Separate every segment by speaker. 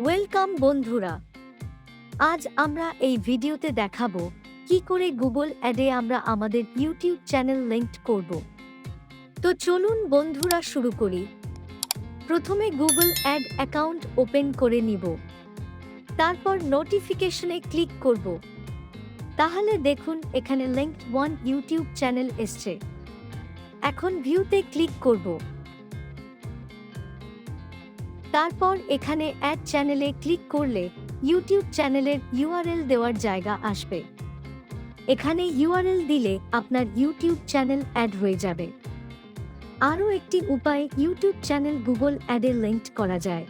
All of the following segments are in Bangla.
Speaker 1: ওয়েলকাম বন্ধুরা, আজ আমরা এই ভিডিওতে দেখাবো কি করে গুগল অ্যাডে আমরা আমাদের ইউটিউব চ্যানেল লিংক করব। তো চলুন বন্ধুরা শুরু করি। প্রথমে গুগল অ্যাড অ্যাকাউন্ট ওপেন করে নিব, তারপর নোটিফিকেশনে ক্লিক করব। তাহলে দেখুন এখানে লিংকড ওয়ান ইউটিউব চ্যানেল এসছে। এখন ভিউতে ক্লিক করব, তারপর এখানে অ্যাড চ্যানেলে ক্লিক করলে ইউটিউব চ্যানেলের ইউআরএল দেওয়ার জায়গা আসবে। এখানে ইউআরএল দিলে আপনার ইউটিউব চ্যানেল অ্যাড হয়ে যাবে। আরও একটি উপায় ইউটিউব চ্যানেল গুগল অ্যাডে লিংক করা যায়।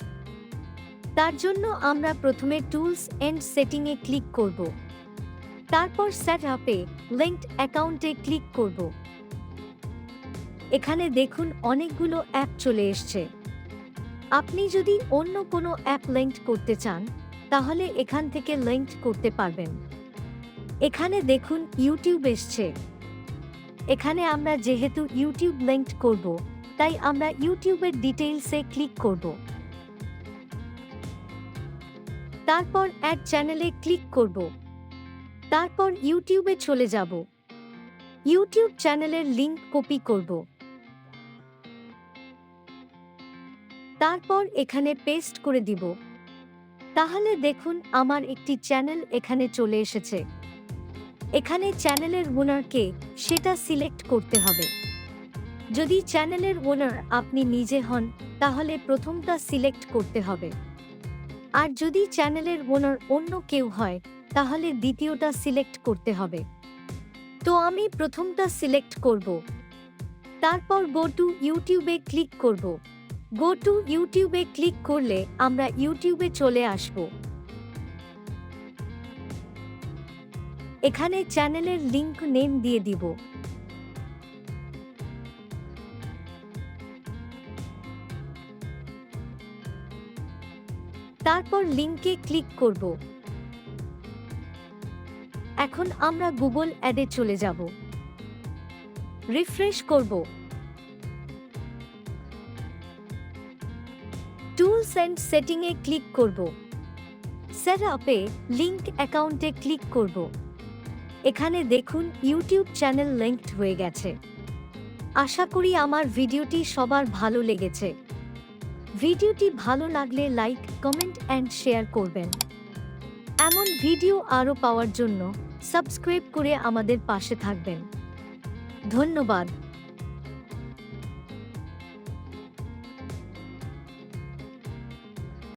Speaker 1: তার জন্য আমরা প্রথমে টুলস এন্ড সেটিংয়ে ক্লিক করব, তারপর সেট আপে লিংকড অ্যাকাউন্টে ক্লিক করব। এখানে দেখুন অনেকগুলো অ্যাপ চলে এসছে। আপনি যদি অন্য কোনো অ্যাপ লিংক করতে চান তাহলে এখান থেকে লিংক করতে পারবেন। এখানে দেখুন ইউটিউব এসছে। এখানে আমরা যেহেতু ইউটিউব লিংক করব, তাই আমরা ইউটিউবের ডিটেইলসে ক্লিক করব। তারপর অ্যাড চ্যানেলে ক্লিক করব, তারপর ইউটিউবে চলে যাব। ইউটিউব চ্যানেলের লিংক কপি করব, তারপর এখানে পেস্ট করে দিব। তাহলে দেখুন আমার একটি চ্যানেল এখানে চলে এসেছে। এখানে চ্যানেলের ওনার কে সেটা সিলেক্ট করতে হবে। যদি চ্যানেলের ওনার আপনি নিজে হন তাহলে প্রথমটা সিলেক্ট করতে হবে, আর যদি চ্যানেলের ওনার অন্য কেউ হয় তাহলে দ্বিতীয়টা সিলেক্ট করতে হবে। তো আমি প্রথমটা সিলেক্ট করব, তারপর গো টু ইউটিউবে ক্লিক করব। গো টু ইউটিউবে ক্লিক করলে আমরা ইউটিউবে চলে আসব। এখানে চ্যানেলের লিংক নেম দিয়ে দিব। তারপর লিংকে ক্লিক করব। এখন আমরা গুগল অ্যাডে চলে যাব। রিফ্রেশ করব। টুলস এন্ড সেটিংয়ে ক্লিক করব। সেট আপে লিংক অ্যাকাউন্টে ক্লিক করব। এখানে দেখুন ইউটিউব চ্যানেল লিংকড হয়ে গেছে। আশা করি আমার ভিডিওটি সবার ভালো লেগেছে। ভিডিওটি ভালো লাগলে লাইক, কমেন্ট এন্ড শেয়ার করবেন। এমন ভিডিও আরও পাওয়ার জন্য সাবস্ক্রাইব করে আমাদের পাশে থাকবেন। ধন্যবাদ।